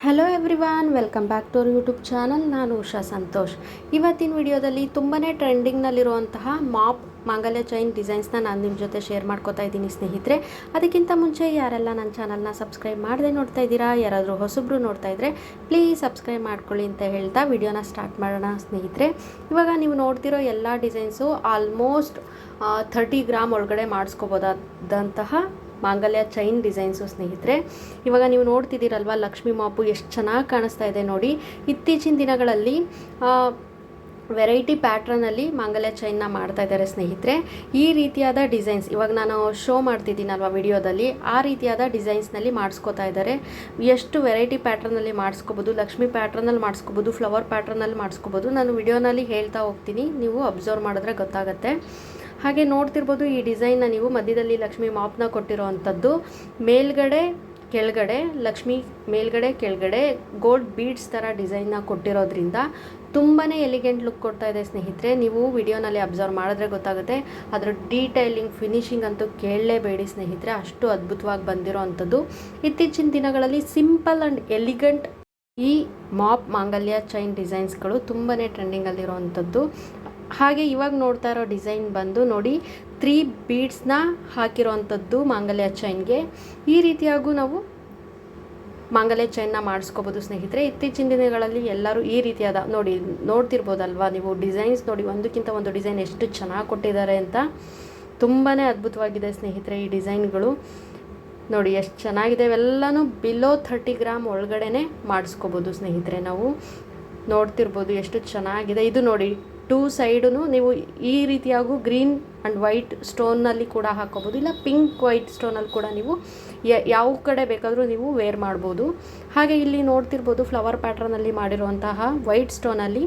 Hello everyone, welcome back to our YouTube channel. ನಾನು ಉಷಾ ಸಂತೋಷ್. ಇವತ್ತಿನ ವಿಡಿಯೋದಲ್ಲಿ ತುಂಬಾ ಟ್ರೆಂಡಿಂಗ್ನಲ್ಲಿರುವಂತಹ ಮಾಪ್ ಮಾಂಗಲ್ಯ ಚೈನ್ ಡಿಸೈನ್ಸ್ನ ನಾನು ನಿಮ್ಮ ಜೊತೆ ಶೇರ್ ಮಾಡ್ಕೋತಾ ಇದ್ದೀನಿ ಸ್ನೇಹಿತರೆ. ಅದಕ್ಕಿಂತ ಮುಂಚೆ ಯಾರೆಲ್ಲ ನನ್ನ ಚಾನಲ್ನ ಸಬ್ಸ್ಕ್ರೈಬ್ ಮಾಡದೆ ನೋಡ್ತಾ ಇದ್ದೀರಾ, ಯಾರಾದರೂ ಹೊಸಬ್ರು ನೋಡ್ತಾ ಇದ್ದರೆ ಪ್ಲೀಸ್ ಸಬ್ಸ್ಕ್ರೈಬ್ ಮಾಡ್ಕೊಳ್ಳಿ ಅಂತ ಹೇಳ್ತಾ ವಿಡಿಯೋನ ಸ್ಟಾರ್ಟ್ ಮಾಡೋಣ ಸ್ನೇಹಿತರೆ. ಇವಾಗ ನೀವು ನೋಡ್ತಿರೋ ಎಲ್ಲ ಡಿಸೈನ್ಸು ಆಲ್ಮೋಸ್ಟ್ 30 ಗ್ರಾಮ್ ಒಳಗಡೆ ಮಾಡಿಸ್ಕೋಬೋದಾದಂತಹ ಮಾಂಗಲ್ಯ ಚೈನ್ ಡಿಸೈನ್ಸು ಸ್ನೇಹಿತರೆ. ಇವಾಗ ನೀವು ನೋಡ್ತಿದ್ದೀರಲ್ವ ಲಕ್ಷ್ಮಿ ಮಾಪು ಎಷ್ಟು ಚೆನ್ನಾಗಿ ಕಾಣಿಸ್ತಾ ಇದೆ ನೋಡಿ. ಇತ್ತೀಚಿನ ದಿನಗಳಲ್ಲಿ ವೆರೈಟಿ ಪ್ಯಾಟ್ರನಲ್ಲಿ ಮಾಂಗಲ್ಯ ಚೈನ್ನ ಮಾಡ್ತಾ ಇದ್ದಾರೆ ಸ್ನೇಹಿತರೆ. ಈ ರೀತಿಯಾದ ಡಿಸೈನ್ಸ್ ಇವಾಗ ನಾನು ಶೋ ಮಾಡ್ತಿದ್ದೀನಲ್ವ ವಿಡಿಯೋದಲ್ಲಿ, ಆ ರೀತಿಯಾದ ಡಿಸೈನ್ಸ್ನಲ್ಲಿ ಮಾಡಿಸ್ಕೋತಾ ಇದ್ದಾರೆ. ಎಷ್ಟು ವೆರೈಟಿ ಪ್ಯಾಟ್ರನಲ್ಲಿ ಮಾಡಿಸ್ಕೋಬೋದು, ಲಕ್ಷ್ಮಿ ಪ್ಯಾಟ್ರನಲ್ಲಿ ಮಾಡಿಸ್ಕೋಬೋದು, ಫ್ಲವರ್ ಪ್ಯಾಟ್ರನಲ್ಲಿ ಮಾಡಿಸ್ಕೋಬೋದು. ನಾನು ವಿಡಿಯೋನಲ್ಲಿ ಹೇಳ್ತಾ ಹೋಗ್ತೀನಿ, ನೀವು ಅಬ್ಸರ್ವ್ ಮಾಡಿದ್ರೆ ಗೊತ್ತಾಗುತ್ತೆ. ಹಾಗೆ ನೋಡ್ತಿರ್ಬೋದು ಈ ಡಿಸೈನ್ನ ನೀವು ಮಧ್ಯದಲ್ಲಿ ಲಕ್ಷ್ಮಿ ಮಾಪ್ನ ಕೊಟ್ಟಿರೋ ಅಂಥದ್ದು, ಮೇಲ್ಗಡೆ ಕೆಳಗಡೆ ಲಕ್ಷ್ಮಿ, ಮೇಲ್ಗಡೆ ಕೆಳಗಡೆ ಗೋಲ್ಡ್ ಬೀಡ್ಸ್ ಥರ ಡಿಸೈನ್ನ ಕೊಟ್ಟಿರೋದ್ರಿಂದ ತುಂಬಾ ಎಲಿಗೆಂಟ್ ಲುಕ್ ಕೊಡ್ತಾ ಇದೆ ಸ್ನೇಹಿತರೆ. ನೀವು ವಿಡಿಯೋನಲ್ಲಿ ಅಬ್ಸರ್ವ್ ಮಾಡಿದ್ರೆ ಗೊತ್ತಾಗುತ್ತೆ. ಅದರ ಡೀಟೈಲಿಂಗ್, ಫಿನಿಶಿಂಗ್ ಅಂತೂ ಕೇಳಲೇಬೇಡಿ ಸ್ನೇಹಿತರೆ, ಅಷ್ಟು ಅದ್ಭುತವಾಗಿ ಬಂದಿರೋ ಅಂಥದ್ದು. ಇತ್ತೀಚಿನ ದಿನಗಳಲ್ಲಿ ಸಿಂಪಲ್ ಆ್ಯಂಡ್ ಎಲಿಗೆಂಟ್ ಈ ಮಾಪ್ ಮಾಂಗಲ್ಯ ಚೈನ್ ಡಿಸೈನ್ಸ್ಗಳು ತುಂಬಾ ಟ್ರೆಂಡಿಂಗಲ್ಲಿರೋ ಅಂಥದ್ದು. ಹಾಗೆ ಇವಾಗ ನೋಡ್ತಾ ಇರೋ ಡಿಸೈನ್ ಬಂದು ನೋಡಿ, 3 ಬೀಡ್ಸ್ನ ಹಾಕಿರೋ ಅಂಥದ್ದು ಮಾಂಗಲ್ಯ ಚೈನ್ಗೆ. ಈ ರೀತಿಯಾಗೂ ನಾವು ಮಾಂಗಲ್ಯ ಚೈನ್ನ ಮಾಡಿಸ್ಕೋಬೋದು ಸ್ನೇಹಿತರೆ. ಇತ್ತೀಚಿನ ದಿನಗಳಲ್ಲಿ ಎಲ್ಲರೂ ಈ ರೀತಿಯಾದ ನೋಡ್ತಿರ್ಬೋದಲ್ವಾ ನೀವು ಡಿಸೈನ್ಸ್ ನೋಡಿ, ಒಂದಕ್ಕಿಂತ ಒಂದು ಡಿಸೈನ್ ಎಷ್ಟು ಚೆನ್ನಾಗಿ ಕೊಟ್ಟಿದ್ದಾರೆ ಅಂತ. ತುಂಬಾ ಅದ್ಭುತವಾಗಿದೆ ಸ್ನೇಹಿತರೆ ಈ ಡಿಸೈನ್ಗಳು. ನೋಡಿ ಎಷ್ಟು ಚೆನ್ನಾಗಿದೆ. ಇವೆಲ್ಲನೂ ಬಿಲೋ 30 ಗ್ರಾಮ್ ಒಳಗಡೆ ಮಾಡಿಸ್ಕೋಬೋದು ಸ್ನೇಹಿತರೆ. ನಾವು ನೋಡ್ತಿರ್ಬೋದು ಎಷ್ಟು ಚೆನ್ನಾಗಿದೆ. ಇದು ನೋಡಿ 2 ಸೈಡೂ ನೀವು ಈ ರೀತಿಯಾಗೂ ಗ್ರೀನ್ ಆ್ಯಂಡ್ ವೈಟ್ ಸ್ಟೋನ್ನಲ್ಲಿ ಕೂಡ ಹಾಕೋಬೋದು, ಇಲ್ಲ ಪಿಂಕ್ ವೈಟ್ ಸ್ಟೋನಲ್ಲಿ ಕೂಡ ನೀವು ಯಾವ ಕಡೆ ಬೇಕಾದರೂ ನೀವು ವೇರ್ ಮಾಡ್ಬೋದು. ಹಾಗೆ ಇಲ್ಲಿ ನೋಡ್ತಿರ್ಬೋದು ಫ್ಲವರ್ ಪ್ಯಾಟ್ರನಲ್ಲಿ ಮಾಡಿರುವಂತಹ ವೈಟ್ ಸ್ಟೋನಲ್ಲಿ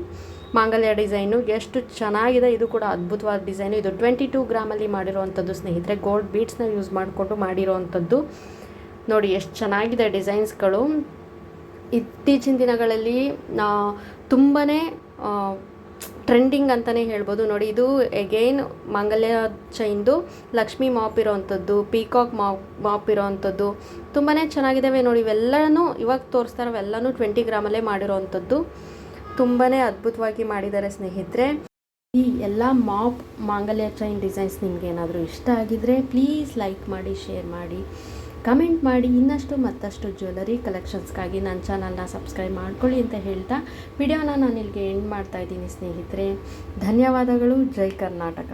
ಮಾಂಗಲ್ಯ ಡಿಸೈನು ಎಷ್ಟು ಚೆನ್ನಾಗಿದೆ. ಇದು ಕೂಡ ಅದ್ಭುತವಾದ ಡಿಸೈನು. ಇದು 22 ಗ್ರಾಮಲ್ಲಿ ಮಾಡಿರೋವಂಥದ್ದು ಸ್ನೇಹಿತರೆ. ಗೋಲ್ಡ್ ಬೀಡ್ಸ್ನ ಯೂಸ್ ಮಾಡಿಕೊಂಡು ಮಾಡಿರೋವಂಥದ್ದು. ನೋಡಿ ಎಷ್ಟು ಚೆನ್ನಾಗಿದೆ ಡಿಸೈನ್ಸ್ಗಳು. ಇತ್ತೀಚಿನ ದಿನಗಳಲ್ಲಿ ತುಂಬಾ ಟ್ರೆಂಡಿಂಗ್ ಅಂತಲೇ ಹೇಳ್ಬೋದು. ನೋಡಿ ಇದು ಎಗೈನ್ ಮಾಂಗಲ್ಯ ಚೈನ್ದು ಲಕ್ಷ್ಮಿ ಮಾಪ್ ಇರೋವಂಥದ್ದು, ಪೀಕಾಕ್ ಮಾಪ್ ಇರೋವಂಥದ್ದು ತುಂಬಾ ಚೆನ್ನಾಗಿದ್ದಾವೆ ನೋಡಿ. ಇವೆಲ್ಲನೂ ಇವಾಗ ತೋರಿಸ್ತಾ ಇರೋವೆಲ್ಲನೂ 20 ಗ್ರಾಮಲ್ಲೇ ಮಾಡಿರೋವಂಥದ್ದು. ತುಂಬಾ ಅದ್ಭುತವಾಗಿ ಮಾಡಿದ್ದಾರೆ ಸ್ನೇಹಿತರೆ. ಈ ಎಲ್ಲ ಮಾಪ್ ಮಾಂಗಲ್ಯ ಚೈನ್ ಡಿಸೈನ್ಸ್ ನಿಮ್ಗೆ ಏನಾದರೂ ಇಷ್ಟ ಆಗಿದ್ದರೆ ಪ್ಲೀಸ್ ಲೈಕ್ ಮಾಡಿ, ಶೇರ್ ಮಾಡಿ, ಕಮೆಂಟ್ ಮಾಡಿ. ಇನ್ನಷ್ಟು ಮತ್ತಷ್ಟು ಜ್ಯುವೆಲರಿ ಕಲೆಕ್ಷನ್ಸ್ಗಾಗಿ ನನ್ನ ಚಾನಲ್ನ ಸಬ್ಸ್ಕ್ರೈಬ್ ಮಾಡ್ಕೊಳ್ಳಿ ಅಂತ ಹೇಳ್ತಾ ವಿಡಿಯೋನ ನಾನು ಇಲ್ಲಿಗೆ ಎಂಡ್ ಮಾಡ್ತಾ ಇದ್ದೀನಿ ಸ್ನೇಹಿತರೆ. ಧನ್ಯವಾದಗಳು. ಜೈ ಕರ್ನಾಟಕ.